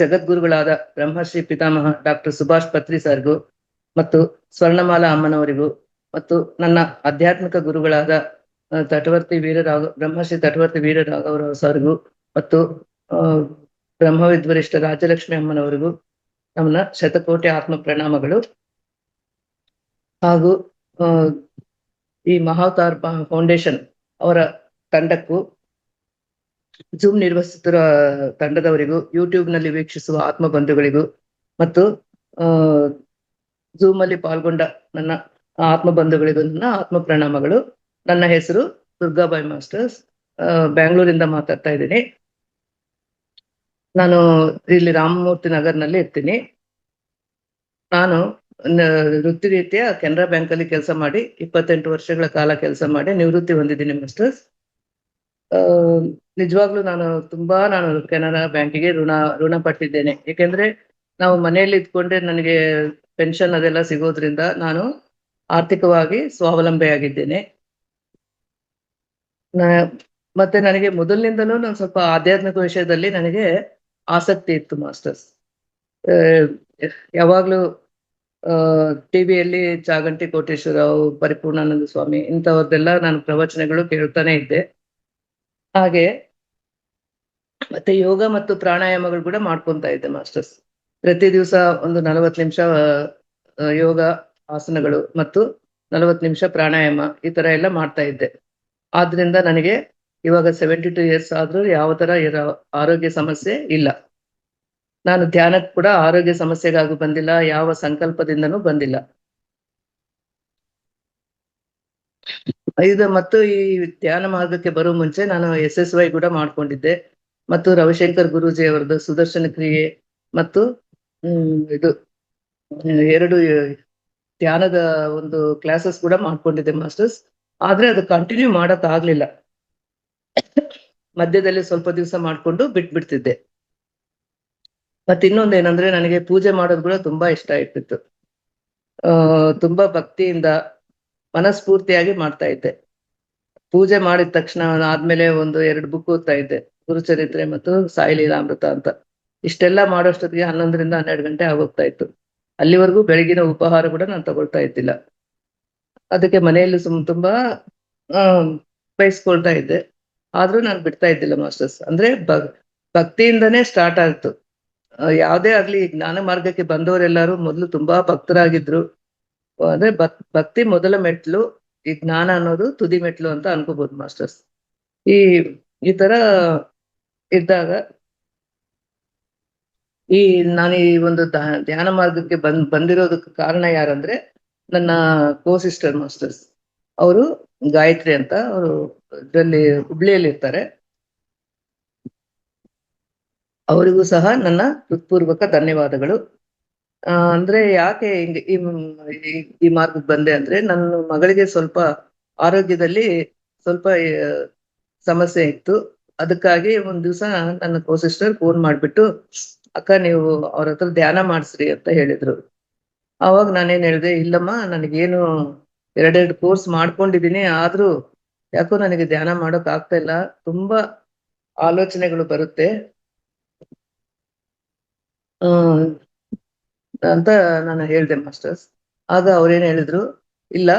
ಜಗದ್ಗುರುಗಳಾದ ಬ್ರಹ್ಮಶ್ರೀ ಪಿತಾಮಹ ಡಾಕ್ಟರ್ ಸುಭಾಷ್ ಪತ್ರಿ ಸರ್ಗೂ ಮತ್ತು ಸ್ವರ್ಣಮಾಲಾ ಅಮ್ಮನವರಿಗೂ ಮತ್ತು ನನ್ನ ಆಧ್ಯಾತ್ಮಿಕ ಗುರುಗಳಾದ ತಟವರ್ತಿ ಬ್ರಹ್ಮಶ್ರೀ ತಟವರ್ತಿ ವೀರರಾಘವರಾವ್ ಸರ್ಗೂ ಮತ್ತು ಬ್ರಹ್ಮವಿದ್ವರಿಷ್ಠ ರಾಜಲಕ್ಷ್ಮಿ ಅಮ್ಮನವರಿಗೂ ನನ್ನ ಶತಕೋಟಿ ಆತ್ಮ ಪ್ರಣಾಮಗಳು. ಹಾಗೂ ಈ ಮಹಾವತಾರ್ ಫೌಂಡೇಶನ್ ಅವರ ತಂಡಕ್ಕೂ, ಜೂಮ್ ನಿರ್ವಹಿಸುತ್ತಿರುವ ತಂಡದವರಿಗೂ, ಯೂಟ್ಯೂಬ್ ನಲ್ಲಿ ವೀಕ್ಷಿಸುವ ಆತ್ಮ ಬಂಧುಗಳಿಗೂ ಮತ್ತು ಜೂಮ್ ಅಲ್ಲಿ ಪಾಲ್ಗೊಂಡ ನನ್ನ ಆತ್ಮ ಬಂಧುಗಳಿಗೂ ನನ್ನ ಆತ್ಮ ಪ್ರಣಾಮಗಳು. ನನ್ನ ಹೆಸರು ದುರ್ಗಾಬಾಯಿ ಮಾಸ್ಟರ್ಸ್, ಬ್ಯಾಂಗ್ಳೂರಿಂದ ಮಾತಾಡ್ತಾ ಇದ್ದೀನಿ. ನಾನು ಇಲ್ಲಿ ರಾಮಮೂರ್ತಿ ನಗರ್ನಲ್ಲಿ ಇರ್ತೀನಿ. ನಾನು ವೃತ್ತಿ ರೀತಿಯ ಕೆನರಾ ಬ್ಯಾಂಕ್ ಅಲ್ಲಿ ಕೆಲಸ ಮಾಡಿ 28 ವರ್ಷಗಳ ಕಾಲ ಕೆಲಸ ಮಾಡಿ ನಿವೃತ್ತಿ ಹೊಂದಿದ್ದೀನಿ ಮಾಸ್ಟರ್ಸ್. ನಿಜವಾಗ್ಲೂ ನಾನು ಕೆನರಾ ಬ್ಯಾಂಕಿಗೆ ಋಣ ಪಟ್ಟಿದ್ದೇನೆ. ಏಕೆಂದ್ರೆ ನಾವು ಮನೆಯಲ್ಲಿ ಇದ್ಕೊಂಡ್ರೆ ನನಗೆ ಪೆನ್ಷನ್ ಅದೆಲ್ಲ ಸಿಗೋದ್ರಿಂದ ನಾನು ಆರ್ಥಿಕವಾಗಿ ಸ್ವಾವಲಂಬಿಯಾಗಿದ್ದೇನೆ. ಮತ್ತೆ ನನಗೆ ಮೊದಲಿನಿಂದಲೂ ನಾನು ಸ್ವಲ್ಪ ಆಧ್ಯಾತ್ಮಿಕ ವಿಷಯದಲ್ಲಿ ನನಗೆ ಆಸಕ್ತಿ ಇತ್ತು ಮಾಸ್ಟರ್ಸ್. ಯಾವಾಗ್ಲೂ ಟಿವಿಯಲ್ಲಿ ಚಾಗಂಟಿ ಕೋಟೇಶ್ವರರಾವ್, ಪರಿಪೂರ್ಣಾನಂದ ಸ್ವಾಮಿ ಇಂಥವ್ರದ್ದೆಲ್ಲ ನಾನು ಪ್ರವಚನಗಳು ಕೇಳ್ತಾನೆ ಇದ್ದೆ. ಹಾಗೆ ಮತ್ತೆ ಯೋಗ ಮತ್ತು ಪ್ರಾಣಾಯಾಮಗಳು ಕೂಡ ಮಾಡ್ಕೊಂತ ಇದ್ದೆ ಮಾಸ್ಟರ್ಸ್. ಪ್ರತಿ ದಿವಸ ಒಂದು 40 ನಿಮಿಷ ಯೋಗ ಆಸನಗಳು ಮತ್ತು 40 ನಿಮಿಷ ಪ್ರಾಣಾಯಾಮ ಈ ತರ ಎಲ್ಲ ಮಾಡ್ತಾ ಇದ್ದೆ. ಆದ್ರಿಂದ ನನಗೆ ಇವಾಗ 72 ಇಯರ್ಸ್ ಆದ್ರೂ ಯಾವ ತರ ಆರೋಗ್ಯ ಸಮಸ್ಯೆ ಇಲ್ಲ. ನಾನು ಧ್ಯಾನಕ್ಕೆ ಕೂಡ ಆರೋಗ್ಯ ಸಮಸ್ಯೆಗಾಗಿ ಬಂದಿಲ್ಲ, ಯಾವ ಸಂಕಲ್ಪದಿಂದನೂ ಬಂದಿಲ್ಲ. ಮತ್ತು ಈ ಧ್ಯಾನ ಮಾರ್ಗಕ್ಕೆ ಬರೋ ಮುಂಚೆ ನಾನು SSY ಕೂಡ ಮಾಡ್ಕೊಂಡಿದ್ದೆ ಮತ್ತು ರವಿಶಂಕರ್ ಗುರೂಜಿ ಅವರದ್ದು ಸುದರ್ಶನ ಕ್ರಿಯೆ ಮತ್ತು ಇದು 2 ಧ್ಯಾನದ ಒಂದು ಕ್ಲಾಸಸ್ ಕೂಡ ಮಾಡ್ಕೊಂಡಿದ್ದೆ ಮಾಸ್ಟರ್ಸ್. ಆದ್ರೆ ಅದು ಕಂಟಿನ್ಯೂ ಮಾಡಕ್ ಆಗ್ಲಿಲ್ಲ. ಮಧ್ಯದಲ್ಲಿ ಸ್ವಲ್ಪ ದಿವಸ ಮಾಡ್ಕೊಂಡು ಬಿಟ್ಬಿಡ್ತಿದ್ದೆ. ಮತ್ತೆ ಇನ್ನೊಂದೇನಂದ್ರೆ ನನಗೆ ಪೂಜೆ ಮಾಡೋದು ಕೂಡ ತುಂಬಾ ಇಷ್ಟ ಇರ್ತಿತ್ತು. ತುಂಬಾ ಭಕ್ತಿಯಿಂದ ಮನಸ್ಫೂರ್ತಿಯಾಗಿ ಮಾಡ್ತಾ ಇದ್ದೆ. ಪೂಜೆ ಮಾಡಿದ ತಕ್ಷಣ ಆದ್ಮೇಲೆ 1-2 ಬುಕ್ ಓದ್ತಾ ಇದ್ದೆ, ಗುರುಚರಿತ್ರೆ ಮತ್ತು ಸಾಯಿ ಲೀಲಾಮೃತ ಅಂತ. ಇಷ್ಟೆಲ್ಲ ಮಾಡೋಷ್ಟೊತ್ತಿಗೆ 11ರಿಂದ 12 ಗಂಟೆ ಆಗೋಗ್ತಾ ಇತ್ತು. ಅಲ್ಲಿವರೆಗೂ ಬೆಳಗಿನ ಉಪಹಾರ ಕೂಡ ನಾನು ತಗೊಳ್ತಾ ಇದ್ದಿಲ್ಲ. ಅದಕ್ಕೆ ಮನೆಯಲ್ಲಿ ತುಂಬಾ ಬಯಸ್ಕೊಳ್ತಾ ಇದ್ದೆ. ಆದ್ರೂ ನಾನು ಬಿಡ್ತಾ ಇದ್ದಿಲ್ಲ ಮಾಸ್ಟರ್ಸ್. ಅಂದ್ರೆ ಭಕ್ತಿಯಿಂದನೇ ಸ್ಟಾರ್ಟ್ ಆಯ್ತು. ಯಾವ್ದೇ ಆಗ್ಲಿ ಜ್ಞಾನ ಮಾರ್ಗಕ್ಕೆ ಬಂದವರೆಲ್ಲರೂ ಮೊದಲು ತುಂಬಾ ಭಕ್ತರಾಗಿದ್ರು. ಅಂದ್ರೆ ಭಕ್ತಿ ಮೊದಲ ಮೆಟ್ಲು, ಈ ಜ್ಞಾನ ಅನ್ನೋದು ತುದಿ ಮೆಟ್ಲು ಅಂತ ಅನ್ಕೋಬಹುದು ಮಾಸ್ಟರ್ಸ್. ಈ ತರ ಇದ್ದಾಗ ನಾನು ಈ ಒಂದು ಧ್ಯಾನ ಮಾರ್ಗಕ್ಕೆ ಬಂದಿರೋದಕ್ಕೆ ಕಾರಣ ಯಾರಂದ್ರೆ ನನ್ನ ಸಿಸ್ಟರ್ ಮಾಸ್ಟರ್ಸ್. ಅವರು ಗಾಯತ್ರಿ ಅಂತ, ಅವರು ಇದರಲ್ಲಿ ಹುಬ್ಳಿಯಲ್ಲಿ ಇರ್ತಾರೆ. ಅವರಿಗೂ ಸಹ ನನ್ನ ಹೃತ್ಪೂರ್ವಕ ಧನ್ಯವಾದಗಳು. ಅಂದ್ರೆ ಯಾಕೆ ಹಿಂಗೆ ಈ ಮಾರ್ಗಕ್ಕೆ ಬಂದೆ ಅಂದ್ರೆ, ನನ್ನ ಮಗಳಿಗೆ ಸ್ವಲ್ಪ ಆರೋಗ್ಯದಲ್ಲಿ ಸ್ವಲ್ಪ ಸಮಸ್ಯೆ ಇತ್ತು. ಅದಕ್ಕಾಗಿ ಒಂದ್ ದಿವಸ ನನ್ನ ಸಿಸ್ಟರ್ ಫೋನ್ ಮಾಡ್ಬಿಟ್ಟು, ಅಕ್ಕ ನೀವು ಅವ್ರ ಹತ್ರ ಧ್ಯಾನ ಮಾಡಿಸ್ರಿ ಅಂತ ಹೇಳಿದ್ರು. ಅವಾಗ ನಾನೇನ್ ಹೇಳಿದೆ, ಇಲ್ಲಮ್ಮ ನನಗೇನು 2 ಕೋರ್ಸ್ ಮಾಡ್ಕೊಂಡಿದೀನಿ, ಆದ್ರೂ ಯಾಕೋ ನನಗೆ ಧ್ಯಾನ ಮಾಡೋಕ್ ಆಗ್ತಾ ಇಲ್ಲ, ತುಂಬಾ ಆಲೋಚನೆಗಳು ಬರುತ್ತೆ ಅಂತ ನಾನು ಹೇಳ್ದೆ ಮಾಸ್ಟರ್ಸ್. ಆಗ ಅವ್ರೇನ್ ಹೇಳಿದ್ರು, ಇಲ್ಲ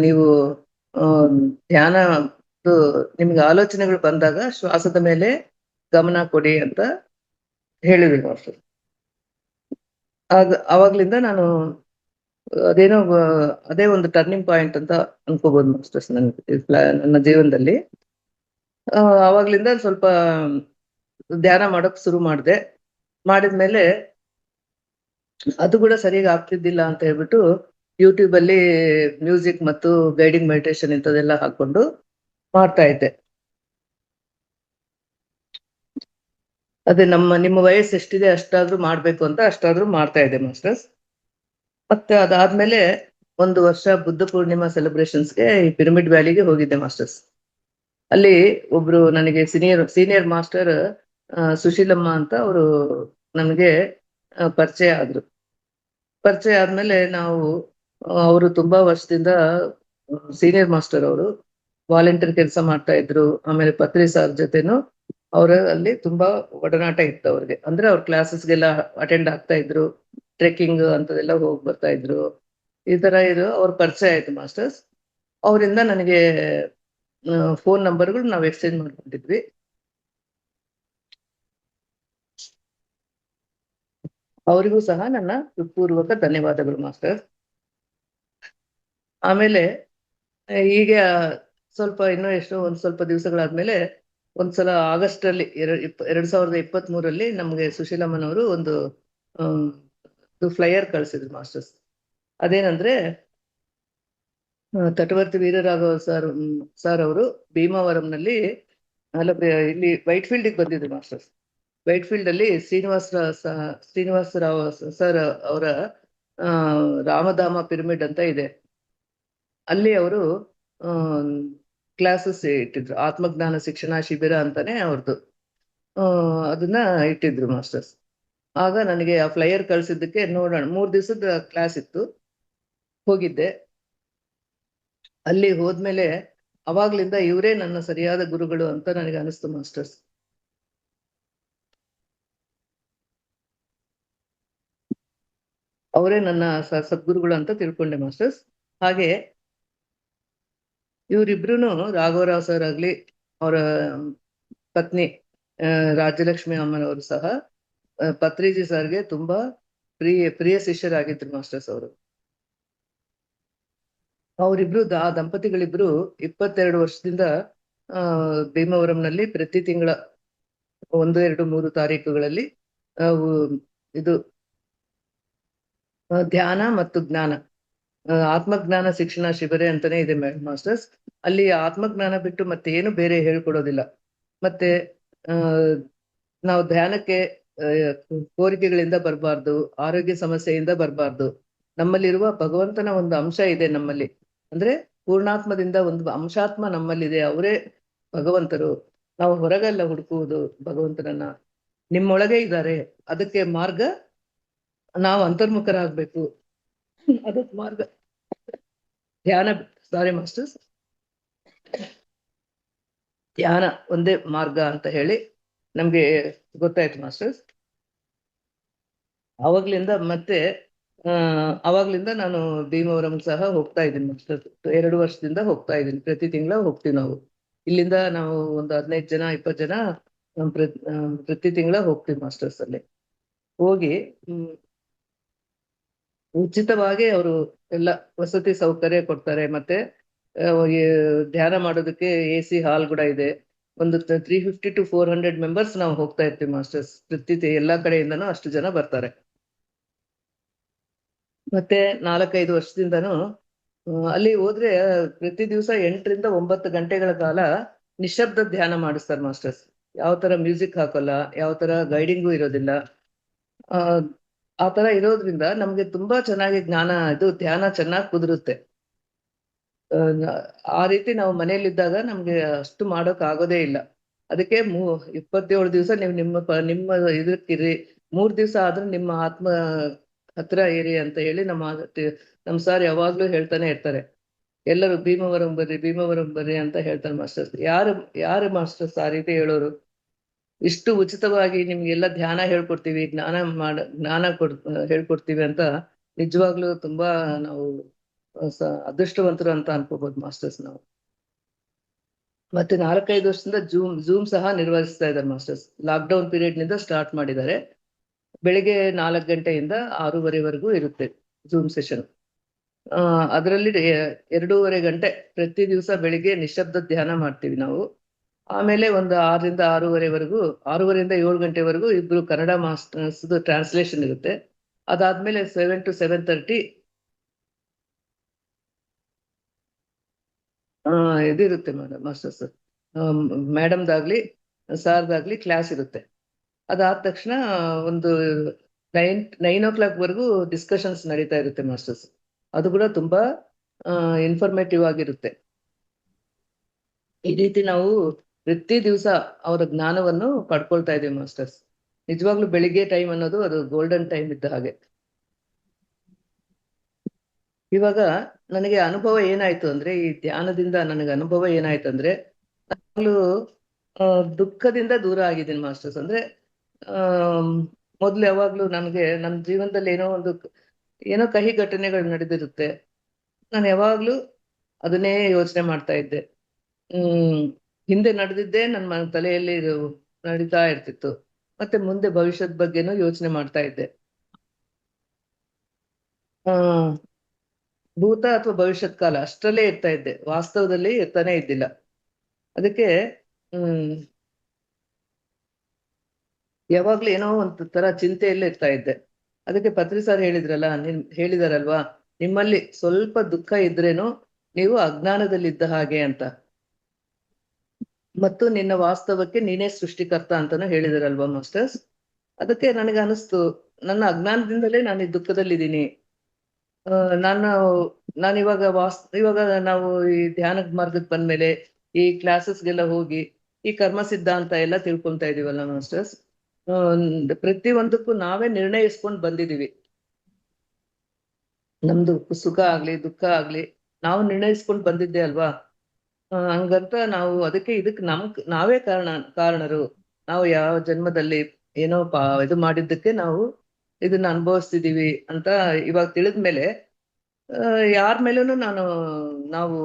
ನೀವು ಧ್ಯಾನ ನಿಮ್ಗೆ ಆಲೋಚನೆಗಳು ಬಂದಾಗ ಶ್ವಾಸದ ಮೇಲೆ ಗಮನ ಕೊಡಿ ಅಂತ ಹೇಳಿದ್ರು ಮಾಸ್ಟರ್. ಅವಾಗ್ಲಿಂದ ನಾನು ಅದೇ ಒಂದು ಟರ್ನಿಂಗ್ ಪಾಯಿಂಟ್ ಅಂತ ಅನ್ಕೋಬಹುದು ಮಾಸ್ಟರ್ಸ್ ನನ್ನ ಜೀವನದಲ್ಲಿ. ಅವಾಗ್ಲಿಂದ ಸ್ವಲ್ಪ ಧ್ಯಾನ ಮಾಡೋಕ್ ಶುರು ಮಾಡಿದ್ಮೇಲೆ ಅದು ಕೂಡ ಸರಿಯಾಗಿ ಆಗ್ತಿದ್ದಿಲ್ಲ ಅಂತ ಹೇಳ್ಬಿಟ್ಟು ಯೂಟ್ಯೂಬ್ ಅಲ್ಲಿ ಮ್ಯೂಸಿಕ್ ಮತ್ತು ಗೈಡಿಂಗ್ ಮೆಡಿಟೇಷನ್ ಇಂಥದೆಲ್ಲ ಹಾಕೊಂಡು ಮಾಡ್ತಾ ಇದ್ದೆ. ಅದೇ ನಿಮ್ಮ ವಯಸ್ಸು ಎಷ್ಟಿದೆ ಅಷ್ಟಾದ್ರೂ ಮಾಡ್ಬೇಕು ಅಂತ ಅಷ್ಟಾದ್ರೂ ಮಾಡ್ತಾ ಇದ್ದೆ ಮಾಸ್ಟರ್ಸ್. ಮತ್ತೆ ಅದಾದ್ಮೇಲೆ 1 ವರ್ಷ ಬುದ್ಧ ಪೂರ್ಣಿಮಾ ಸೆಲೆಬ್ರೇಷನ್ಸ್ಗೆ ಈ ಪಿರಮಿಡ್ ವ್ಯಾಲಿಗೆ ಹೋಗಿದ್ದೆ ಮಾಸ್ಟರ್ಸ್. ಅಲ್ಲಿ ಒಬ್ರು ನನಗೆ ಸೀನಿಯರ್ ಮಾಸ್ಟರ್ ಸುಶೀಲಮ್ಮ ಅಂತ ಅವರು ನನಗೆ ಪರಿಚಯ ಆದ್ರು. ಪರಿಚಯ ಆದ್ಮೇಲೆ ಅವರು ತುಂಬಾ ವರ್ಷದಿಂದ ಸೀನಿಯರ್ ಮಾಸ್ಟರ್, ಅವರು ವಾಲಂಟಿಯರ್ ಕೆಲಸ ಮಾಡ್ತಾ ಇದ್ರು. ಆಮೇಲೆ ಪತ್ರಿ ಸರ್ ಜೊತೆನು ಅವರ ಅಲ್ಲಿ ತುಂಬಾ ಒಡನಾಟ ಇತ್ತು ಅವ್ರಿಗೆ. ಅಂದ್ರೆ ಅವ್ರ ಕ್ಲಾಸಸ್ಗೆಲ್ಲ ಅಟೆಂಡ್ ಆಗ್ತಾ ಇದ್ರು, ಟ್ರೆಕ್ಕಿಂಗ್ ಅಂತದೆಲ್ಲ ಹೋಗಿ ಬರ್ತಾ ಇದ್ರು. ಈ ತರ ಇದು ಅವ್ರ ಪರಿಚಯ ಆಯ್ತು ಮಾಸ್ಟರ್ಸ್. ಅವರಿಂದ ನನಗೆ ಫೋನ್ ನಂಬರ್ಗಳು ನಾವು ಎಕ್ಸ್ಚೇಂಜ್ ಮಾಡ್ಕೊಂಡಿದ್ವಿ. ಅವರಿಗೂ ಸಹ ನನ್ನ ಹೃತ್ಪೂರ್ವಕ ಧನ್ಯವಾದಗಳು ಮಾಸ್ಟರ್. ಆಮೇಲೆ ಹೀಗೆ ಸ್ವಲ್ಪ ಇನ್ನೂ ಎಷ್ಟೋ ಒಂದ್ ಸ್ವಲ್ಪ ದಿವಸಗಳಾದ್ಮೇಲೆ ಒಂದ್ಸಲ ಆಗಸ್ಟ್ ಅಲ್ಲಿ 2023 ನಮ್ಗೆ ಸುಶೀಲಮ್ಮನವರು ಒಂದು ಫ್ಲೈಯರ್ ಕಳ್ಸಿದ್ರು ಮಾಸ್ಟರ್ಸ್. ಅದೇನಂದ್ರೆ ತಟವರ್ತಿ ವೀರರಾಘವ ಸರ್ ಅವರು ಭೀಮಾವರಂನಲ್ಲಿ ಅಲ್ಲ ಇಲ್ಲಿ ವೈಟ್ ಫೀಲ್ಡ್ ಬಂದಿದ್ರು ಮಾಸ್ಟರ್ಸ್. ವೈಟ್ ಫೀಲ್ಡ್ ಅಲ್ಲಿ ಶ್ರೀನಿವಾಸರಾವ್ ಸರ್ ಅವರ ರಾಮಧಾಮ ಪಿರಮಿಡ್ ಅಂತ ಇದೆ. ಅಲ್ಲಿ ಅವರು ಕ್ಲಾಸಸ್ ಇಟ್ಟಿದ್ರು, ಆತ್ಮಜ್ಞಾನ ಶಿಕ್ಷಣ ಶಿಬಿರ ಅಂತಾನೆ ಅವ್ರದ್ದು ಅದನ್ನ ಇಟ್ಟಿದ್ರು ಮಾಸ್ಟರ್ಸ್. ಆಗ ನನಗೆ ಆ ಫ್ಲೈಯರ್ ಕಳ್ಸಿದ್ದಕ್ಕೆ ನೋಡೋಣ 3 ದಿವಸದ ಕ್ಲಾಸ್ ಇತ್ತು, ಹೋಗಿದ್ದೆ. ಅಲ್ಲಿ ಹೋದ್ಮೇಲೆ ಅವಾಗ್ಲಿಂದ ಇವರೇ ನನ್ನ ಸರಿಯಾದ ಗುರುಗಳು ಅಂತ ನನಗೆ ಅನಿಸ್ತು ಮಾಸ್ಟರ್ಸ್. ಅವರೇ ನನ್ನ ಸದ್ಗುರುಗಳು ಅಂತ ತಿಳ್ಕೊಂಡೆ ಮಾಸ್ಟರ್ಸ್. ಹಾಗೆ ಇವರಿಬ್ರುನು ರಾಘವರಾವ್ ಸರ್ ಆಗ್ಲಿ, ಅವರ ಪತ್ನಿ ರಾಜ್ಯಲಕ್ಷ್ಮಿ ಅಮ್ಮನವರು ಸಹ ಪತ್ರಿಜಿ ಸರ್ಗೆ ತುಂಬಾ ಪ್ರಿಯ ಶಿಷ್ಯರಾಗಿದ್ರು ಮಾಸ್ಟರ್ಸ್ ಅವರು. ಅವರಿಬ್ರು ಆ ದಂಪತಿಗಳಿಬ್ರು 22 ವರ್ಷದಿಂದ ಭೀಮವರಂನಲ್ಲಿ ಪ್ರತಿ ತಿಂಗಳ 1, 2, 3 ತಾರೀಕುಗಳಲ್ಲಿ ಇದು ಧ್ಯಾನ ಮತ್ತು ಜ್ಞಾನ ಆತ್ಮಜ್ಞಾನ ಶಿಕ್ಷಣ ಶಿಬಿರ ಅಂತಾನೆ ಇದೆ ಮಾಸ್ಟರ್ಸ್. ಅಲ್ಲಿ ಆತ್ಮಜ್ಞಾನ ಬಿಟ್ಟು ಮತ್ತೆ ಏನು ಬೇರೆ ಹೇಳ್ಕೊಡೋದಿಲ್ಲ. ಮತ್ತೆ ನಾವು ಧ್ಯಾನಕ್ಕೆ ಕೋರಿಕೆಗಳಿಂದ ಬರಬಾರ್ದು, ಆರೋಗ್ಯ ಸಮಸ್ಯೆಯಿಂದ ಬರಬಾರ್ದು. ನಮ್ಮಲ್ಲಿರುವ ಭಗವಂತನ ಒಂದು ಅಂಶ ಇದೆ ನಮ್ಮಲ್ಲಿ, ಅಂದ್ರೆ ಪೂರ್ಣಾತ್ಮದಿಂದ ಒಂದು ಅಂಶಾತ್ಮ ನಮ್ಮಲ್ಲಿದೆ, ಅವರೇ ಭಗವಂತರು. ನಾವು ಹೊರಗೆಲ್ಲ ಹುಡುಕುವುದು ಭಗವಂತನನ್ನ, ನಿಮ್ಮೊಳಗೆ ಇದ್ದಾರೆ. ಅದಕ್ಕೆ ಮಾರ್ಗ ನಾವು ಅಂತರ್ಮುಖರಾಗ್ಬೇಕು. ಅದಕ್ಕೆ ಮಾರ್ಗ ಧ್ಯಾನ. ಸಾರಿ ಮಾಸ್ಟರ್ಸ್, ಧ್ಯಾನ ಒಂದೇ ಮಾರ್ಗ ಅಂತ ಹೇಳಿ ನಮ್ಗೆ ಗೊತ್ತಾಯ್ತು ಮಾಸ್ಟರ್ಸ್. ಅವಾಗ್ಲಿಂದ ಮತ್ತೆ ಅವಾಗ್ಲಿಂದ ನಾನು ಭೀಮವರಂ ಸಹ ಹೋಗ್ತಾ ಇದ್ದೀನಿ ಮಾಸ್ಟರ್ಸ್. 2 ವರ್ಷದಿಂದ ಹೋಗ್ತಾ ಇದ್ದೀನಿ, ಪ್ರತಿ ತಿಂಗಳ ಹೋಗ್ತೀವಿ ನಾವು. ಇಲ್ಲಿಂದ ನಾವು ಒಂದು 15 ಜನ 20 ಜನ ಪ್ರತಿ ತಿಂಗಳ ಹೋಗ್ತೀವಿ ಮಾಸ್ಟರ್ಸ್. ಅಲ್ಲಿ ಹೋಗಿ ಉಚಿತವಾಗಿ ಅವರು ಎಲ್ಲ ವಸತಿ ಸೌಕರ್ಯ ಕೊಡ್ತಾರೆ. ಮತ್ತೆ ಧ್ಯಾನ ಮಾಡೋದಕ್ಕೆ AC ಹಾಲ್ ಕೂಡ ಇದೆ. ಒಂದು 350 to 400 ಮೆಂಬರ್ಸ್ ನಾವು ಹೋಗ್ತಾ ಇರ್ತೀವಿ ಮಾಸ್ಟರ್ಸ್. ಎಲ್ಲಾ ಕಡೆಯಿಂದನೂ ಅಷ್ಟು ಜನ ಬರ್ತಾರೆ. ಮತ್ತೆ 4-5 ವರ್ಷದಿಂದನೂ ಅಲ್ಲಿ ಹೋದ್ರೆ ಪ್ರತಿ ದಿವಸ 8 ರಿಂದ 9 ಗಂಟೆಗಳ ಕಾಲ ನಿಶ್ಶಬ್ದ ಧ್ಯಾನ ಮಾಡಿಸ್ತಾರೆ ಮಾಸ್ಟರ್ಸ್. ಯಾವ ತರ ಮ್ಯೂಸಿಕ್ ಹಾಕಲ್ಲ, ಯಾವ ತರ ಗೈಡಿಂಗು ಇರೋದಿಲ್ಲ. ಆ ತರ ಇರೋದ್ರಿಂದ ನಮ್ಗೆ ತುಂಬಾ ಚೆನ್ನಾಗಿ ಧ್ಯಾನ ಚೆನ್ನಾಗಿ ಕುದುರುತ್ತೆ. ಆ ರೀತಿ ನಾವು ಮನೆಯಲ್ಲಿದ್ದಾಗ ನಮ್ಗೆ ಅಷ್ಟು ಮಾಡೋಕ್ ಆಗೋದೇ ಇಲ್ಲ. ಅದಕ್ಕೆ 27 ದಿವಸ ನೀವು ನಿಮ್ಮ ಇದಕ್ಕಿರಿ, 3 ದಿವಸ ಆದ್ರೂ ನಿಮ್ಮ ಆತ್ಮ ಹತ್ರ ಇರಿ ಅಂತ ಹೇಳಿ ನಮ್ಮ ಸಾರ್ ಯಾವಾಗ್ಲೂ ಹೇಳ್ತಾನೆ ಇರ್ತಾರೆ. ಎಲ್ಲರೂ ಭೀಮವರಂ ಬರ್ರಿ ಭೀಮವರಂ ಬರ್ರಿ ಅಂತ ಹೇಳ್ತಾರೆ ಮಾಸ್ಟರ್ಸ್. ಯಾರು ಮಾಸ್ಟರ್ಸ್ ಆ ರೀತಿ ಹೇಳೋರು? ಇಷ್ಟು ಉಚಿತವಾಗಿ ನಿಮ್ಗೆಲ್ಲ ಧ್ಯಾನ ಹೇಳ್ಕೊಡ್ತೀವಿ, ಜ್ಞಾನ ಹೇಳ್ಕೊಡ್ತೀವಿ ಅಂತ ನಿಜವಾಗ್ಲೂ ತುಂಬಾ ನಾವು ಅದೃಷ್ಟವಂತರು ಅಂತ ಅನ್ಕೋಬಹುದು ಮಾಸ್ಟರ್ಸ್ ನಾವು. ಮತ್ತೆ 4-5 ವರ್ಷದಿಂದ ಝೂಮ್ ಸಹ ನಿರ್ವಹಿಸ್ತಾ ಇದ್ದಾರೆ ಮಾಸ್ಟರ್ಸ್. ಲಾಕ್ಡೌನ್ ಪೀರಿಯಡ್ ನಿಂದ ಸ್ಟಾರ್ಟ್ ಮಾಡಿದ್ದಾರೆ. ಬೆಳಿಗ್ಗೆ 4 ಗಂಟೆಯಿಂದ 6:30ವರೆಗೂ ಇರುತ್ತೆ ಝೂಮ್ ಸೆಷನ್. ಅದರಲ್ಲಿ 2.5 ಗಂಟೆ ಪ್ರತಿ ದಿವಸ ಬೆಳಿಗ್ಗೆ ನಿಶ್ಶಬ್ದ ಧ್ಯಾನ ಮಾಡ್ತೀವಿ ನಾವು. ಆಮೇಲೆ ಒಂದು 6ರಿಂದ 6:30ವರೆಗೂ, 6:30ರಿಂದ 7 ಗಂಟೆವರೆಗೂ ಇಬ್ರು ಕನ್ನಡ ಮಾಸ್ಟರ್ಸ್ ಟ್ರಾನ್ಸ್ಲೇಷನ್ ಇರುತ್ತೆ. ಅದಾದ್ಮೇಲೆ 7 to 7:30 ಇದಿರುತ್ತೆ ಮಾಸ್ಟರ್ಸ್. ಮೇಡಮ್ದಾಗ್ಲಿ ಸಾರ್ದಾಗ್ಲಿ ಕ್ಲಾಸ್ ಇರುತ್ತೆ. ಅದಾದ ತಕ್ಷಣ ಒಂದು 9 ವರೆಗೂ ಡಿಸ್ಕಷನ್ಸ್ ನಡೀತಾ ಇರುತ್ತೆ ಮಾಸ್ಟರ್ಸ್. ಅದು ಕೂಡ ತುಂಬಾ ಇನ್ಫಾರ್ಮೇಟಿವ್ ಆಗಿರುತ್ತೆ. ಈ ರೀತಿ ನಾವು ಪ್ರತಿ ದಿವಸ ಅವರ ಜ್ಞಾನವನ್ನು ಪಡ್ಕೊಳ್ತಾ ಇದ್ದೀವಿ ಮಾಸ್ಟರ್ಸ್. ನಿಜವಾಗ್ಲೂ ಬೆಳಿಗ್ಗೆ ಟೈಮ್ ಅನ್ನೋದು ಅದು ಗೋಲ್ಡನ್ ಟೈಮ್ ಇದ್ದ ಹಾಗೆ. ಇವಾಗ ನನಗೆ ಅನುಭವ ಏನಾಯ್ತು ಅಂದ್ರೆ, ಈ ಧ್ಯಾನದಿಂದ ನನಗೆ ಅನುಭವ ಏನಾಯ್ತು ಅಂದ್ರೆ, ದುಃಖದಿಂದ ದೂರ ಆಗಿದ್ದೀನಿ ಮಾಸ್ಟರ್ಸ್. ಅಂದ್ರೆ ಆ ಮೊದ್ಲು ಯಾವಾಗ್ಲೂ ನನ್ಗೆ ನನ್ನ ಜೀವನದಲ್ಲಿ ಏನೋ ಕಹಿ ಘಟನೆಗಳು ನಡೆದಿರುತ್ತೆ. ನಾನು ಯಾವಾಗ್ಲೂ ಅದನ್ನೇ ಯೋಚನೆ ಮಾಡ್ತಾ ಇದ್ದೆ. ಹ್ಮ್ ಹಿಂದೆ ನಡೆದಿದ್ದೇ ನನ್ನ ತಲೆಯಲ್ಲಿ ನಡೀತಾ ಇರ್ತಿತ್ತು. ಮತ್ತೆ ಮುಂದೆ ಭವಿಷ್ಯದ ಬಗ್ಗೆನೂ ಯೋಚನೆ ಮಾಡ್ತಾ ಇದ್ದೆ. ಆ ಭೂತ ಅಥವಾ ಭವಿಷ್ಯತ್ ಕಾಲ ಅಷ್ಟರಲ್ಲೇ ಇರ್ತಾ ಇದ್ದೆ, ವಾಸ್ತವದಲ್ಲಿ ಇರ್ತಾನೆ ಇದ್ದಿಲ್ಲ. ಅದಕ್ಕೆ ಹ್ಮ್ ಯಾವಾಗ್ಲೂ ಏನೋ ಒಂದು ತರ ಚಿಂತೆಯಲ್ಲೇ ಇರ್ತಾ ಇದ್ದೆ. ಅದಕ್ಕೆ ಪತ್ರಿ ಸರ್ ಹೇಳಿದಾರಲ್ವಾ, ನಿಮ್ಮಲ್ಲಿ ಸ್ವಲ್ಪ ದುಃಖ ಇದ್ರೇನು ನೀವು ಅಜ್ಞಾನದಲ್ಲಿದ್ದ ಹಾಗೆ ಅಂತ, ಮತ್ತು ನಿನ್ನ ವಾಸ್ತವಕ್ಕೆ ನೀನೇ ಸೃಷ್ಟಿಕರ್ತ ಅಂತಾನು ಹೇಳಿದಾರಲ್ವಾ ಮಾಸ್ಟರ್ಸ್. ಅದಕ್ಕೆ ನನಗೆ ಅನಿಸ್ತು, ನನ್ನ ಅಜ್ಞಾನದಿಂದಲೇ ನಾನು ಈ ದುಃಖದಲ್ಲಿದ್ದೀನಿ. ನಾನು ನಾನಿವಾಗ ಇವಾಗ ನಾವು ಈ ಧ್ಯಾನ ಮಾರ್ಗಕ್ಕೆ ಬಂದ್ಮೇಲೆ ಈ ಕ್ಲಾಸಸ್ಗೆಲ್ಲ ಹೋಗಿ ಈ ಕರ್ಮ ಸಿದ್ಧಾಂತ ಎಲ್ಲ ತಿಳ್ಕೊಂತಾ ಇದೀವಲ್ಲ ಮಾಸ್ಟರ್ಸ್. ಪ್ರತಿ ಒಂದಕ್ಕೂ ನಾವೇ ನಿರ್ಣಯಿಸ್ಕೊಂಡು ಬಂದಿದೀವಿ. ನಮ್ದು ಸುಖ ಆಗ್ಲಿ ದುಃಖ ಆಗ್ಲಿ ನಾವು ನಿರ್ಣಯಿಸ್ಕೊಂಡು ಬಂದಿದ್ದೆ ಅಲ್ವಾ. ಹಂಗಂತ ನಾವು ಅದಕ್ಕೆ ನಾವೇ ಕಾರಣರು. ನಾವು ಯಾವ ಜನ್ಮದಲ್ಲಿ ಏನೋ ಇದು ಮಾಡಿದ್ದಕ್ಕೆ ನಾವು ಇದನ್ನ ಅನುಭವಿಸ್ತಿದೀವಿ ಅಂತ ಇವಾಗ ತಿಳಿದ್ಮೇಲೆ ಯಾರ ಮೇಲೂನು ನಾವು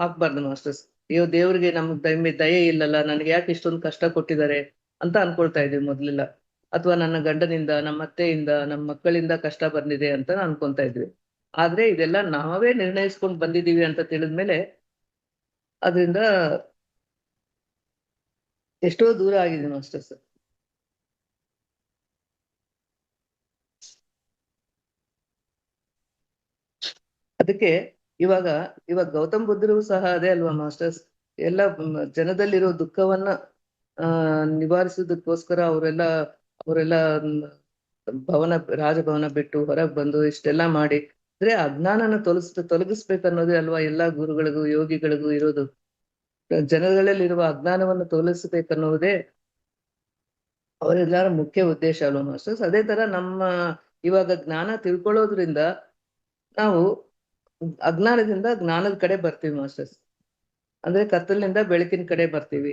ಹಾಕ್ಬಾರ್ದು ಮಾಸ್ಟರ್ಸ್. ಅಯ್ಯೋ ದೇವ್ರಿಗೆ ನಮ್ಗೆ ದಯೆ ಇಲ್ಲಲ್ಲ, ನನಗೆ ಯಾಕೆ ಇಷ್ಟೊಂದು ಕಷ್ಟ ಕೊಟ್ಟಿದ್ದಾರೆ ಅಂತ ಅನ್ಕೊಳ್ತಾ ಇದೀವಿ ಮೊದ್ಲೆಲ್ಲ. ಅಥವಾ ನನ್ನ ಗಂಡನಿಂದ, ನಮ್ಮ ಅತ್ತೆಯಿಂದ, ನಮ್ಮ ಮಕ್ಕಳಿಂದ ಕಷ್ಟ ಬಂದಿದೆ ಅಂತ ಅನ್ಕೊಂತಾ ಇದ್ವಿ. ಆದ್ರೆ ಇದೆಲ್ಲ ನಾವೇ ನಿರ್ಣಯಿಸ್ಕೊಂಡು ಬಂದಿದೀವಿ ಅಂತ ತಿಳಿದ್ಮೇಲೆ ಅದರಿಂದ ಎಷ್ಟೋ ದೂರ ಆಗಿದೆ ಮಾಸ್ಟರ್ಸ್. ಅದಕ್ಕೆ ಇವಾಗ ಇವಾಗ ಗೌತಮ್ ಬುದ್ಧರು ಸಹ ಅದೇ ಅಲ್ವಾ ಮಾಸ್ಟರ್ಸ್. ಎಲ್ಲ ಜನದಲ್ಲಿರೋ ದುಃಖವನ್ನ ನಿವಾರಿಸೋದಕ್ಕೋಸ್ಕರ ಅವರೆಲ್ಲ ರಾಜಭವನ ಬಿಟ್ಟು ಹೊರಗೆ ಬಂದು ಇಷ್ಟೆಲ್ಲಾ ಮಾಡಿ, ಅಂದ್ರೆ ಅಜ್ಞಾನನ ತೊಲಗಿಸ್ಬೇಕನ್ನೋದೇ ಅಲ್ವಾ ಎಲ್ಲಾ ಗುರುಗಳಿಗೂ ಯೋಗಿಗಳಿಗೂ ಇರೋದು. ಜನಗಳಲ್ಲಿರುವ ಅಜ್ಞಾನವನ್ನು ತೊಲಗಿಸ್ಬೇಕನ್ನುವುದೇ ಅವರೆಲ್ಲರ ಮುಖ್ಯ ಉದ್ದೇಶ ಅಲ್ವಾ ಮಾಸ್ಟರ್ಸ್. ಅದೇ ತರ ಇವಾಗ ಜ್ಞಾನ ತಿಳ್ಕೊಳ್ಳೋದ್ರಿಂದ ನಾವು ಅಜ್ಞಾನದಿಂದ ಜ್ಞಾನದ ಕಡೆ ಬರ್ತೀವಿ ಮಾಸ್ಟರ್ಸ್. ಅಂದ್ರೆ ಕತ್ತಲಿನಿಂದ ಬೆಳಕಿನ ಕಡೆ ಬರ್ತೀವಿ.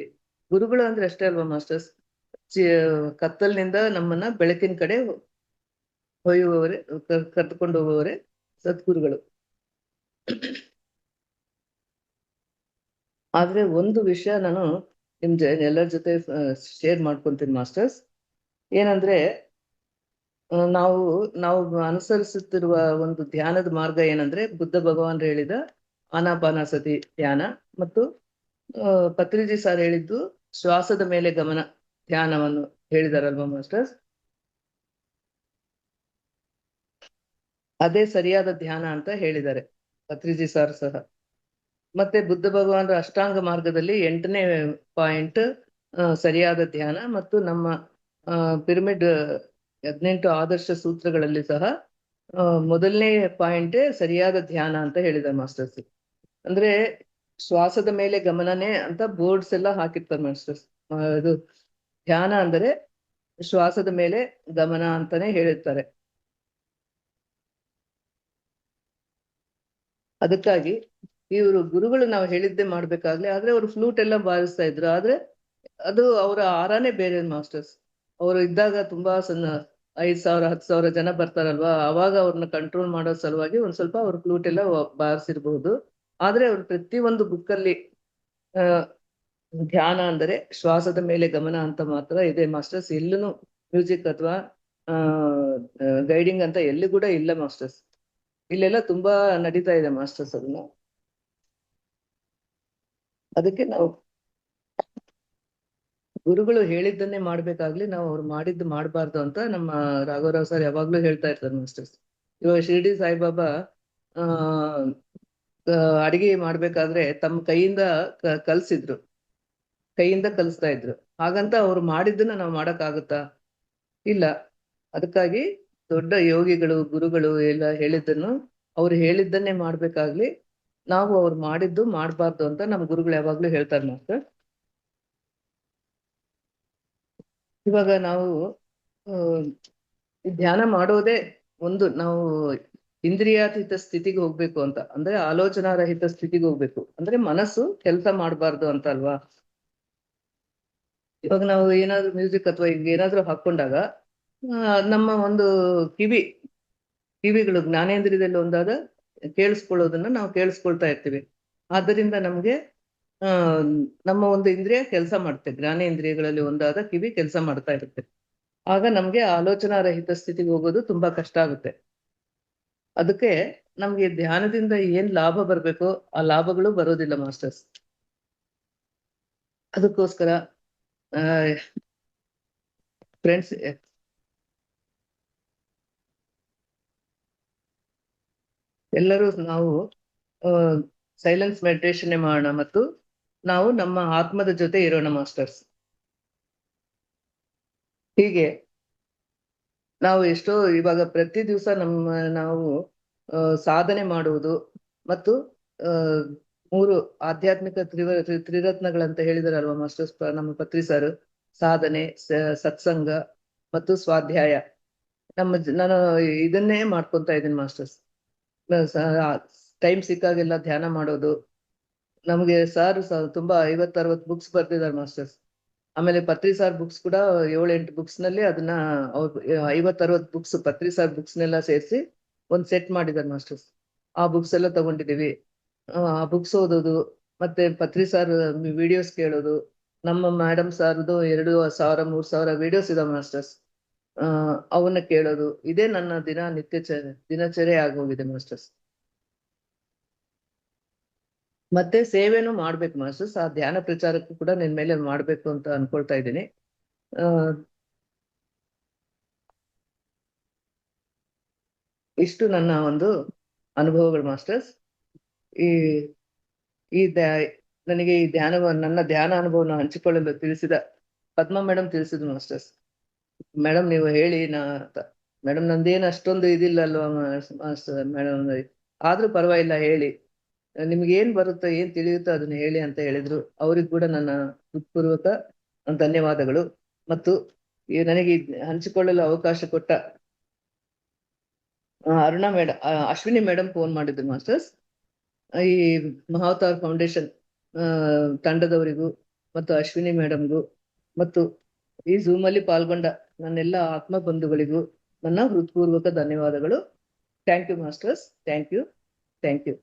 ಗುರುಗಳು ಅಂದ್ರೆ ಅಷ್ಟೇ ಅಲ್ವಾ ಮಾಸ್ಟರ್ಸ್, ಕತ್ತಲಿನಿಂದ ನಮ್ಮನ್ನ ಬೆಳಕಿನ ಕಡೆ ಒಯ್ಯುವವರೇ, ಕರೆದುಕೊಂಡು ಹೋಗುವವರೇ ಸದ್ಗುರುಗಳು. ಆದ್ರೆ ಒಂದು ವಿಷಯ ನಾನು ಎಲ್ಲರ ಜೊತೆ ಶೇರ್ ಮಾಡ್ಕೊಂತೀನಿ ಮಾಸ್ಟರ್ಸ್. ಏನಂದ್ರೆ ನಾವು ನಾವು ಅನುಸರಿಸುತ್ತಿರುವ ಒಂದು ಧ್ಯಾನದ ಮಾರ್ಗ ಏನಂದ್ರೆ ಬುದ್ಧ ಭಗವಾನ್ ಹೇಳಿದ ಆನಾಪಾನಸತಿ ಧ್ಯಾನ, ಮತ್ತು ಪತ್ರಿಜಿ ಸರ್ ಹೇಳಿದ್ದು ಶ್ವಾಸದ ಮೇಲೆ ಗಮನ ಧ್ಯಾನವನ್ನು ಹೇಳಿದಾರಲ್ವಾ ಮಾಸ್ಟರ್ಸ್. ಅದೇ ಸರಿಯಾದ ಧ್ಯಾನ ಅಂತ ಹೇಳಿದ್ದಾರೆ ಪತ್ರಿಜಿ ಸರ್ ಸಹ. ಮತ್ತೆ ಬುದ್ಧ ಭಗವಾನರ ಅಷ್ಟಾಂಗ ಮಾರ್ಗದಲ್ಲಿ 8ನೇ ಪಾಯಿಂಟ್ ಸರಿಯಾದ ಧ್ಯಾನ, ಮತ್ತು ನಮ್ಮ ಪಿರಮಿಡ್ 18 ಆದರ್ಶ ಸೂತ್ರಗಳಲ್ಲಿ ಸಹ ಮೊದಲನೇ ಪಾಯಿಂಟ್ ಸರಿಯಾದ ಧ್ಯಾನ ಅಂತ ಹೇಳಿದ ಮಾಸ್ಟರ್ಸ್. ಅಂದ್ರೆ ಶ್ವಾಸದ ಮೇಲೆ ಗಮನನೇ ಅಂತ ಬೋರ್ಡ್ಸ್ ಎಲ್ಲ ಹಾಕಿರ್ತಾರೆ ಮಾಸ್ಟರ್ಸ್. ಇದು ಧ್ಯಾನ ಅಂದರೆ ಶ್ವಾಸದ ಮೇಲೆ ಗಮನ ಅಂತಾನೆ ಹೇಳಿರ್ತಾರೆ. ಅದಕ್ಕಾಗಿ ಇವರು ಗುರುಗಳು ನಾವು ಹೇಳಿದ್ದೆ ಮಾಡ್ಬೇಕಾಗ್ಲಿ, ಆದ್ರೆ ಅವರು ಫ್ಲೂಟ್ ಎಲ್ಲ ಬಾರಿಸ್ತಾ ಇದ್ರು. ಆದ್ರೆ ಅದು ಅವರ ಆರಾನೇ ಬೇರೆ ಮಾಸ್ಟರ್ಸ್. ಅವರು ಇದ್ದಾಗ ತುಂಬಾ 5,000 10,000 ಜನ ಬರ್ತಾರಲ್ವಾ, ಅವಾಗ ಅವ್ರನ್ನ ಕಂಟ್ರೋಲ್ ಮಾಡೋ ಸಲುವಾಗಿ ಒಂದ್ ಸ್ವಲ್ಪ ಅವ್ರ ಫ್ಲೂಟ್ ಎಲ್ಲ ಬಾರಿಸಿರ್ಬಹುದು. ಆದ್ರೆ ಅವ್ರು ಪ್ರತಿ ಒಂದು ಬುಕ್ಕಲ್ಲಿ ಧ್ಯಾನ ಅಂದರೆ ಶ್ವಾಸದ ಮೇಲೆ ಗಮನ ಅಂತ ಮಾತ್ರ ಇದೆ ಮಾಸ್ಟರ್ಸ್. ಎಲ್ಲೂ ಮ್ಯೂಸಿಕ್ ಅಥವಾ ಗೈಡಿಂಗ್ ಅಂತ ಎಲ್ಲಿ ಕೂಡ ಇಲ್ಲ ಮಾಸ್ಟರ್ಸ್. ಇಲ್ಲೆಲ್ಲ ತುಂಬಾ ನಡೀತಾ ಇದೆ ಮಾಸ್ಟರ್ಸ್ ಅದನ್ನ. ಅದಕ್ಕೆ ನಾವು ಗುರುಗಳು ಹೇಳಿದ್ದನ್ನೇ ಮಾಡ್ಬೇಕಾಗ್ಲಿ, ನಾವು ಅವ್ರು ಮಾಡಿದ್ದು ಮಾಡಬಾರ್ದು ಅಂತ ನಮ್ಮ ರಾಘವರಾವ್ ಸರ್ ಯಾವಾಗ್ಲೂ ಹೇಳ್ತಾ ಇರ್ತಾರೆ ಮಾಸ್ಟರ್ಸ್. ಇವಾಗ ಶಿರ್ಡಿ ಸಾಯಿಬಾಬಾ ಆ ಅಡಿಗೆ ಮಾಡ್ಬೇಕಾದ್ರೆ ತಮ್ಮ ಕೈಯಿಂದ ಕಲಿಸ್ತಾ ಇದ್ರು. ಹಾಗಂತ ಅವ್ರು ಮಾಡಿದ್ದನ್ನ ನಾವು ಮಾಡಕ್ಕಾಗುತ್ತಾ? ಇಲ್ಲ. ಅದಕ್ಕಾಗಿ ದೊಡ್ಡ ಯೋಗಿಗಳು ಗುರುಗಳು ಎಲ್ಲ ಹೇಳಿದ್ದನ್ನು ಅವ್ರು ಹೇಳಿದ್ದನ್ನೇ ಮಾಡ್ಬೇಕಾಗ್ಲಿ, ನಾವು ಅವ್ರು ಮಾಡಿದ್ದು ಮಾಡ್ಬಾರ್ದು ಅಂತ ನಮ್ಮ ಗುರುಗಳು ಯಾವಾಗ್ಲೂ ಹೇಳ್ತಾರೆ ಮಾಸ್ಟರ್. ಇವಾಗ ನಾವು ಧ್ಯಾನ ಮಾಡೋದೇ ನಾವು ಇಂದ್ರಿಯಾತೀತ ಸ್ಥಿತಿಗೆ ಹೋಗ್ಬೇಕು ಅಂತ, ಅಂದ್ರೆ ಆಲೋಚನಾ ರಹಿತ ಸ್ಥಿತಿಗೆ ಹೋಗ್ಬೇಕು. ಅಂದ್ರೆ ಮನಸ್ಸು ಕೆಲಸ ಮಾಡಬಾರ್ದು ಅಂತ ಅಲ್ವಾ. ಇವಾಗ ನಾವು ಏನಾದ್ರು ಮ್ಯೂಸಿಕ್ ಅಥವಾ ಈಗ ಏನಾದ್ರು ಹಾಕೊಂಡಾಗ ನಮ್ಮ ಒಂದು ಕಿವಿಗಳು ಜ್ಞಾನೇಂದ್ರಿಯದಲ್ಲಿ ಒಂದಾದ ಕೇಳಿಸ್ಕೊಳ್ಳೋದನ್ನ ನಾವು ಕೇಳಿಸ್ಕೊಳ್ತಾ ಇರ್ತೀವಿ. ಆದ್ದರಿಂದ ನಮ್ಗೆ ಆ ನಮ್ಮ ಒಂದು ಇಂದ್ರಿಯ ಕೆಲಸ ಮಾಡುತ್ತೆ, ಜ್ಞಾನೇಂದ್ರಿಯಗಳಲ್ಲಿ ಒಂದಾದ ಕಿವಿ ಕೆಲಸ ಮಾಡ್ತಾ ಇರುತ್ತೆ. ಆಗ ನಮ್ಗೆ ಆಲೋಚನಾ ರಹಿತ ಸ್ಥಿತಿಗೆ ಹೋಗೋದು ತುಂಬಾ ಕಷ್ಟ ಆಗುತ್ತೆ. ಅದಕ್ಕೆ ನಮ್ಗೆ ಧ್ಯಾನದಿಂದ ಏನ್ ಲಾಭ ಬರ್ಬೇಕೋ ಆ ಲಾಭಗಳು ಬರೋದಿಲ್ಲ ಮಾಸ್ಟರ್ಸ್. ಅದಕ್ಕೋಸ್ಕರ ಫ್ರೆಂಡ್ಸ್, ಎಲ್ಲರೂ ನಾವು ಸೈಲೆನ್ಸ್ ಮೆಡಿಟೇಷನ್ ಮಾಡೋಣ ಮತ್ತು ನಾವು ನಮ್ಮ ಆತ್ಮದ ಜೊತೆ ಇರೋಣ ಮಾಸ್ಟರ್ಸ್. ಹೀಗೆ ನಾವು ಎಷ್ಟೋ ಇವಾಗ ಪ್ರತಿ ದಿವಸ ನಾವು ಸಾಧನೆ ಮಾಡುವುದು ಮತ್ತು ಆ ಮೂರು ಆಧ್ಯಾತ್ಮಿಕ ತ್ರಿರತ್ನಗಳಂತ ಹೇಳಿದಾರಲ್ವಾ ಮಾಸ್ಟರ್ಸ್ ನಮ್ಮ ಪತ್ರಿ ಸರ್, ಸಾಧನೆ, ಸತ್ಸಂಗ ಮತ್ತು ಸ್ವಾಧ್ಯಾಯ. ನಾನು ಇದನ್ನೇ ಮಾಡ್ಕೊಂತ ಇದ್ದೀನಿ ಮಾಸ್ಟರ್ಸ್. ಟೈಮ್ ಸಿಕ್ಕಾಗೆಲ್ಲ ಧ್ಯಾನ ಮಾಡೋದು. ನಮ್ಗೆ ಸರ್ ತುಂಬಾ 50-60 ಬುಕ್ಸ್ ಬರ್ದಿದ್ದಾರೆ ಮಾಸ್ಟರ್ಸ್. ಆಮೇಲೆ ಪತ್ರಿ ಸಾರ್ ಬುಕ್ಸ್ ಕೂಡ 7-8 ಬುಕ್ಸ್ ನಲ್ಲಿ ಅದನ್ನ 50-60 ಬುಕ್ಸ್ ಪತ್ರಿ ಸಾರ್ ಬುಕ್ಸ್ ನೆಲ್ಲ ಸೇರಿಸಿ ಒಂದ್ ಸೆಟ್ ಮಾಡಿದ್ದಾರೆ ಮಾಸ್ಟರ್ಸ್. ಆ ಬುಕ್ಸ್ ಎಲ್ಲ ತಗೊಂಡಿದೀವಿ. ಆ ಬುಕ್ಸ್ ಓದೋದು, ಮತ್ತೆ ಪತ್ರಿ ಸಾರ್ ವಿಡಿಯೋಸ್ ಕೇಳೋದು. ನಮ್ಮ ಮೇಡಮ್ ಸಾರ್ದು 2000-3000 ವಿಡಿಯೋಸ್ ಇದಾವೆ ಮಾಸ್ಟರ್ಸ್. ಅವನ್ನ ಕೇಳೋದು, ಇದೇ ನನ್ನ ದಿನಚರ್ಯ ಆಗೋಗಿದೆ ಮಾಸ್ಟರ್ಸ್. ಮತ್ತೆ ಸೇವೆನೂ ಮಾಡ್ಬೇಕು ಮಾಸ್ಟರ್ಸ್. ಆ ಧ್ಯಾನ ಪ್ರಚಾರಕ್ಕೂ ಕೂಡ ನಿನ್ ಮೇಲೆ ಮಾಡ್ಬೇಕು ಅಂತ ಅನ್ಕೊಳ್ತಾ ಇದ್ದೀನಿ. ಇಷ್ಟು ನನ್ನ ಒಂದು ಅನುಭವಗಳು ಮಾಸ್ಟರ್ಸ್. ಈ ಈ ನನಗೆ ಈ ನನ್ನ ಧ್ಯಾನ ಅನುಭವನ ಹಂಚಿಕೊಳ್ಳಲು ತಿಳಿಸಿದ ಪದ್ಮ ಮೇಡಮ್ ತಿಳಿಸಿದ್ರು ಮಾಸ್ಟರ್ಸ್. ಮೇಡಮ್ ನೀವು ಹೇಳಿ ಮೇಡಮ್ ನಂದೇನು ಅಷ್ಟೊಂದು ಇದಿಲ್ಲ ಅಲ್ವಾ ಮಾಸ್ಟರ್ ಮೇಡಮ್, ಆದ್ರೂ ಪರವಾಗಿಲ್ಲ ಹೇಳಿ, ನಿಮ್ಗೆ ಏನ್ ಬರುತ್ತೋ ಏನ್ ತಿಳಿಯುತ್ತೋ ಅದನ್ನ ಹೇಳಿ ಅಂತ ಹೇಳಿದ್ರು. ಅವ್ರಿಗೆ ಕೂಡ ನನ್ನ ಹೃತ್ಪೂರ್ವಕ ಧನ್ಯವಾದಗಳು. ಮತ್ತು ನನಗೆ ಹಂಚಿಕೊಳ್ಳಲು ಅವಕಾಶ ಕೊಟ್ಟ Aruna madam, Ashwini madam phone ಮಾಡಿದ್ರು ಮಾಸ್ಟರ್ಸ್. ಈ ಮಹಾವತಾರ್ ಫೌಂಡೇಶನ್ ತಂಡದವರಿಗೂ ಮತ್ತು ಅಶ್ವಿನಿ ಮೇಡಮ್ಗೂ ಮತ್ತು ಈ ಝೂಮ್ ಅಲ್ಲಿ ಪಾಲ್ಗೊಂಡ ನನ್ನೆಲ್ಲ ಆತ್ಮ ಬಂಧುಗಳಿಗೂ ನನ್ನ ಹೃತ್ಪೂರ್ವಕ ಧನ್ಯವಾದಗಳು. Thank you masters. Thank you.